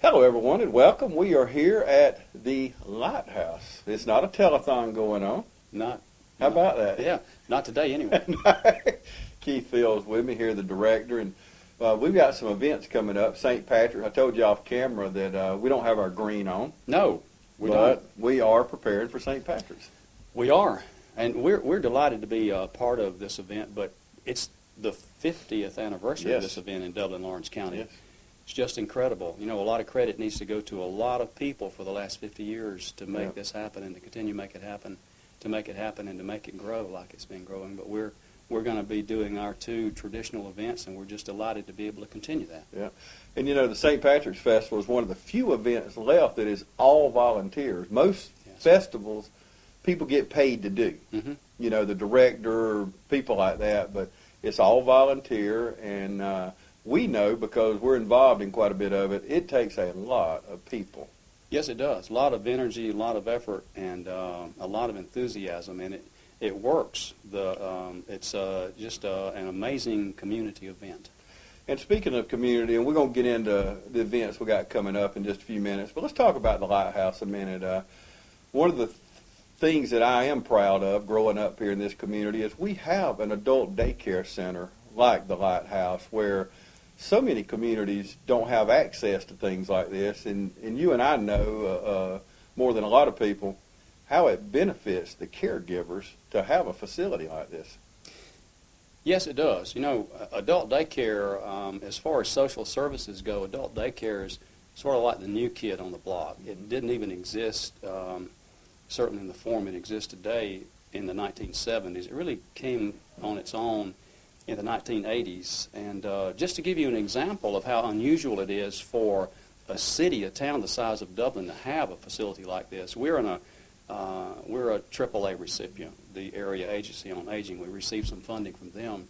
Hello, everyone, and welcome. We are here at the Lighthouse. It's not a telethon going on. How about that? Yeah, not today anyway. Keith Fields with me here, the director, and we've got some events coming up. St. Patrick, I told you off camera that we don't have our green on. No, we don't. We are prepared for St. Patrick's. We are, and we're delighted to be part of this event, but it's the 50th anniversary of this event in Dublin, Lawrence County. Yes. It's just incredible. You know, a lot of credit needs to go to a lot of people for the last 50 years to make this happen and to continue to make it happen, and to make it grow like it's been growing. But we're going to be doing our two traditional events, and we're just delighted to be able to continue that. Yeah. And, you know, the St. Patrick's Festival is one of the few events left that is all volunteers. Most festivals, people get paid to do. Mm-hmm. You know, the director, people like that, but it's all volunteer, and we know, because we're involved in quite a bit of it, it takes a lot of people. Yes, it does. A lot of energy, a lot of effort, and a lot of enthusiasm, and it works. It's just an amazing community event. And speaking of community, and we're going to get into the events we got coming up in just a few minutes, but let's talk about the Lighthouse a minute. One of the things that I am proud of growing up here in this community is we have an adult daycare center like the Lighthouse, where so many communities don't have access to things like this, and you and I know more than a lot of people how it benefits the caregivers to have a facility like this. Yes, it does. You know, adult daycare, as far as social services go, adult daycare is sort of like the new kid on the block. It didn't even exist, certainly in the form it exists today, in the 1970s. It really came on its own in the 1980s. And just to give you an example of how unusual it is for a city, a town the size of Dublin, to have a facility like this, we're a AAA recipient, the Area Agency on Aging. We received some funding from them.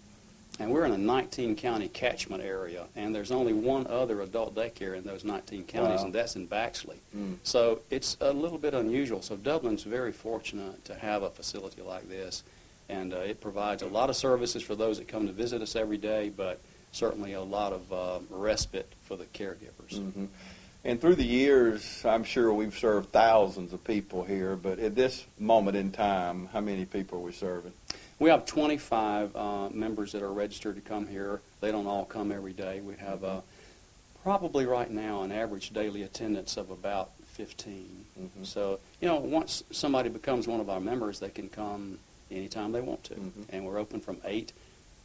And we're in a 19-county catchment area, and there's only one other adult daycare in those 19 counties, and that's in Baxley. So it's a little bit unusual. So Dublin's very fortunate to have a facility like this. And it provides a lot of services for those that come to visit us every day, but certainly a lot of respite for the caregivers. Mm-hmm. And through the years, I'm sure we've served thousands of people here, but at this moment in time, how many people are we serving? We have 25 members that are registered to come here. They don't all come every day. We have probably right now an average daily attendance of about 15. Mm-hmm. So, you know, once somebody becomes one of our members, they can come anytime they want to. Mm-hmm. And we're open from 8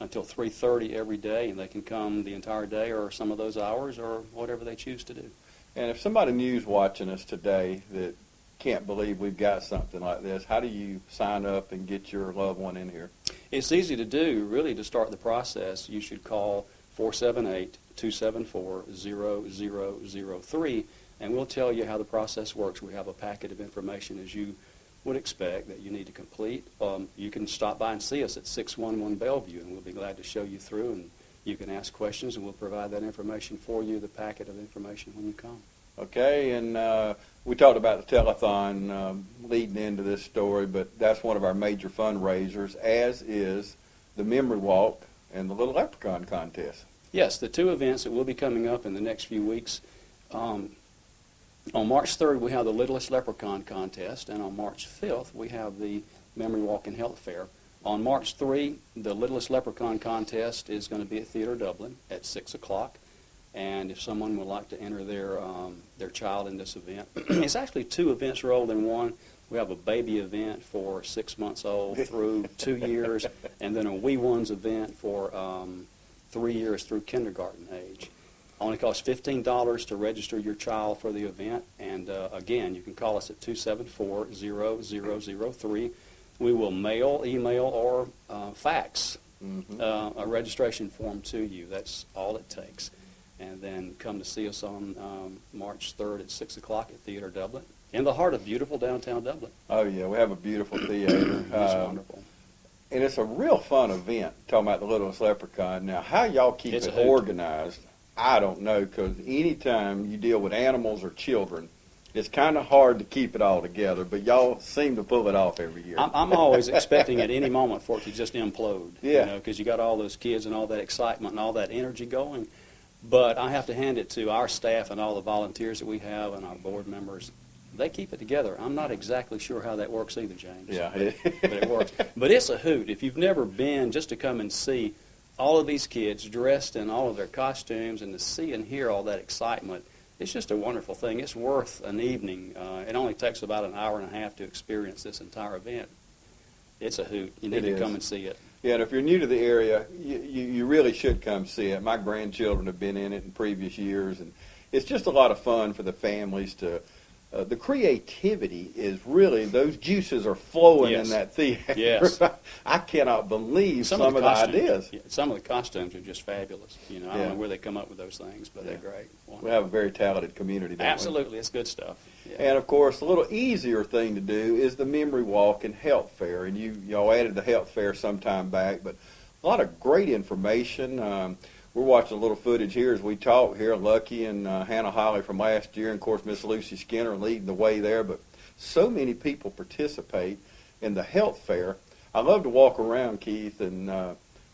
until 3:30 every day, and they can come the entire day or some of those hours or whatever they choose to do. And if somebody new's watching us today that can't believe we've got something like this, how do you sign up and get your loved one in here? It's easy to do. Really, to start the process, you should call 478-274-0003, and we'll tell you how the process works. We have a packet of information, as you would expect, that you need to complete. You can stop by and see us at 611 Bellevue, and we'll be glad to show you through, and you can ask questions, and we'll provide that information for you, the packet of information, when you come. Okay, and we talked about the telethon leading into this story, but that's one of our major fundraisers, as is the Memory Walk and the Little Leprechaun Contest. Yes, the two events that will be coming up in the next few weeks. On March 3rd, we have the Littlest Leprechaun Contest, and on March 5th, we have the Memory Walk and Health Fair. On March 3, the Littlest Leprechaun Contest is going to be at Theater Dublin at 6 o'clock, and if someone would like to enter their child in this event, it's actually two events rolled in one. We have a baby event for 6 months old through 2 years, and then a Wee Ones event for 3 years through kindergarten age. Only costs $15 to register your child for the event, and again, you can call us at 274-0003. We will mail, email, or fax a registration form to you. That's all it takes. And then come to see us on March 3rd at 6 o'clock at Theater Dublin, in the heart of beautiful downtown Dublin. Oh, yeah, we have a beautiful theater. It's wonderful. And it's a real fun event, talking about the Littlest Leprechaun. Now, how y'all keep it organized, I don't know, because anytime you deal with animals or children, it's kind of hard to keep it all together, but y'all seem to pull it off every year. I'm always expecting at any moment for it to just implode, yeah. You know, because you got all those kids and all that excitement and all that energy going. But I have to hand it to our staff and all the volunteers that we have and our board members. They keep it together. I'm not exactly sure how that works either, James. Yeah. But it works. But it's a hoot. If you've never been, just to come and see all of these kids dressed in all of their costumes and to see and hear all that excitement, it's just a wonderful thing. It's worth an evening. It only takes about an hour and a half to experience this entire event. It's a hoot. You need to come and see it. Yeah, and if you're new to the area, you really should come see it. My grandchildren have been in it in previous years, and it's just a lot of fun for the families to. The creativity is really, those juices are flowing in that theater. Yes. I cannot believe some of the costumes, ideas. Yeah, some of the costumes are just fabulous. I don't know where they come up with those things, but they're great. Wonderful. We have a very talented community, don't we? Absolutely, it's good stuff. Yeah. And, of course, a little easier thing to do is the Memory Walk and Health Fair. And y'all added the Health Fair some time back, but a lot of great information. We're watching a little footage here as we talk here. Lucky and Hannah Holly from last year, and of course Miss Lucy Skinner leading the way there. But so many people participate in the health fair. I love to walk around, Keith, and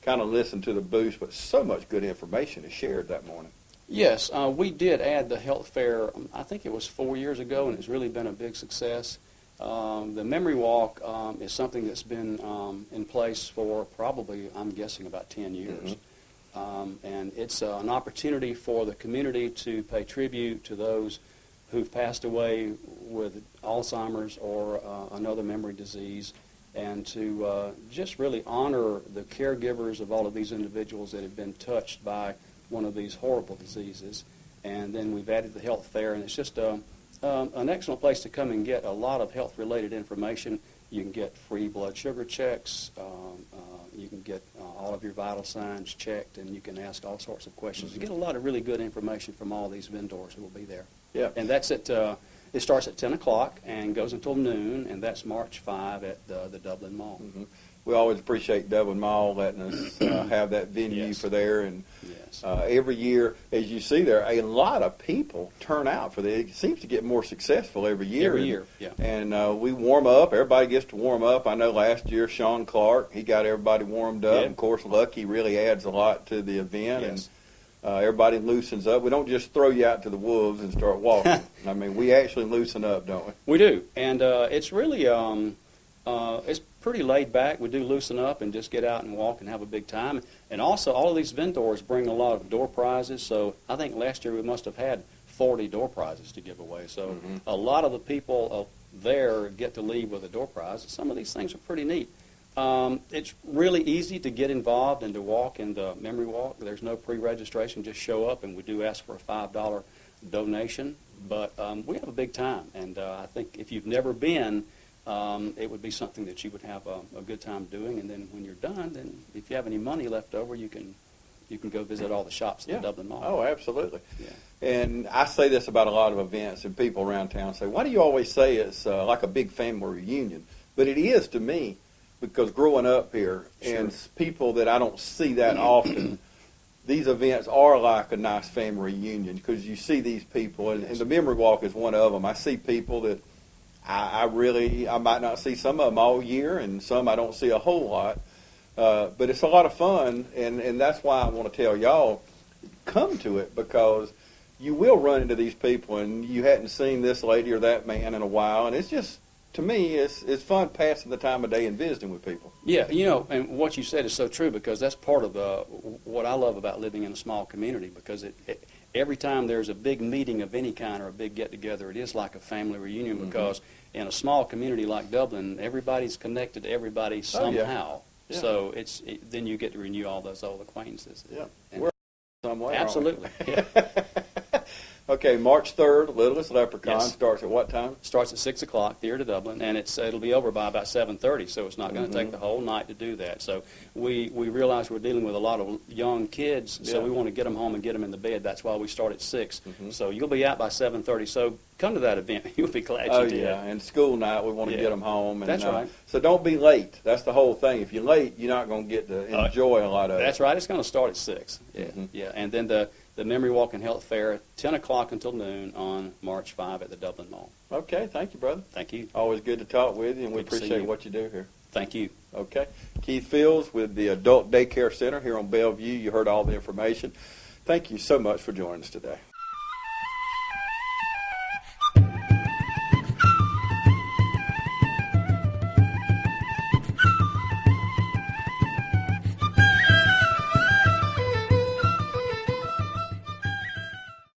kind of listen to the booths. But so much good information is shared that morning. Yes, we did add the health fair. I think it was 4 years ago, and it's really been a big success. The Memory Walk is something that's been in place for probably, I'm guessing, about 10 years. Mm-hmm. And it's an opportunity for the community to pay tribute to those who've passed away with Alzheimer's or another memory disease, and to just really honor the caregivers of all of these individuals that have been touched by one of these horrible diseases. And then we've added the health fair, and it's just an excellent place to come and get a lot of health-related information. You can get free blood sugar checks. You can get all of your vital signs checked, and you can ask all sorts of questions. Mm-hmm. You get a lot of really good information from all these vendors who will be there. Yeah. And that's at, it starts at 10 o'clock and goes until noon, and that's March 5 at the Dublin Mall. Mm-hmm. We always appreciate Dublin Mall letting us have that venue for there. And every year, as you see there, a lot of people turn out for this. It seems to get more successful every year. Every year, yeah. And we warm up. Everybody gets to warm up. I know last year, Sean Clark, he got everybody warmed up. Yeah. And of course, Lucky really adds a lot to the event. Yes. And everybody loosens up. We don't just throw you out to the wolves and start walking. I mean, we actually loosen up, don't we? We do. And it's really... it's pretty laid back. We do loosen up and just get out and walk and have a big time. And also, all of these vendors bring a lot of door prizes. So I think last year we must have had 40 door prizes to give away. So a lot of the people there get to leave with a door prize. Some of these things are pretty neat. It's really easy to get involved and to walk in the Memory Walk. There's no pre-registration. Just show up, and we do ask for a $5 donation. But we have a big time. And I think if you've never been, it would be something that you would have a good time doing, and then when you're done, then if you have any money left over, you can go visit all the shops at the Dublin Mall. Oh, absolutely. Yeah. And I say this about a lot of events, and people around town say, why do you always say it's like a big family reunion? But it is to me, because growing up here, and people that I don't see that often, these events are like a nice family reunion, because you see these people, and the Memory Walk is one of them. I see people that I might not see some of them all year, and some I don't see a whole lot. But it's a lot of fun, and that's why I want to tell y'all, come to it, because you will run into these people, and you hadn't seen this lady or that man in a while, and it's just, to me, it's fun passing the time of day and visiting with people. Yeah, and what you said is so true, because that's part of what I love about living in a small community, because every time there's a big meeting of any kind or a big get-together, it is like a family reunion, because in a small community like Dublin, everybody's connected to everybody somehow. Yeah. So then you get to renew all those old acquaintances. Yeah, we're somewhere. Absolutely. Yeah. Okay, March 3rd, Littlest Leprechaun starts at what time? Starts at 6 o'clock, Theater Dublin, and it'll be over by about 7:30, so it's not going to take the whole night to do that. So we realize we're dealing with a lot of young kids, so we want to get them home and get them in the bed. That's why we start at 6. So you'll be out by 7:30, so come to that event. You'll be glad you did. Oh, yeah, and school night, we want to get them home. And, that's right. So don't be late. That's the whole thing. If you're late, you're not going to get to enjoy a lot of it. That's right. It's going to start at 6. Yeah, and then the Memory Walk and Health Fair, 10 o'clock until noon on March 5 at the Dublin Mall. Okay, thank you, brother. Thank you. Always good to talk with you, and we Good to see appreciate you. what you do here. Thank you. Okay. Keith Fields with the Adult Daycare Center here on Bellevue. You heard all the information. Thank you so much for joining us today.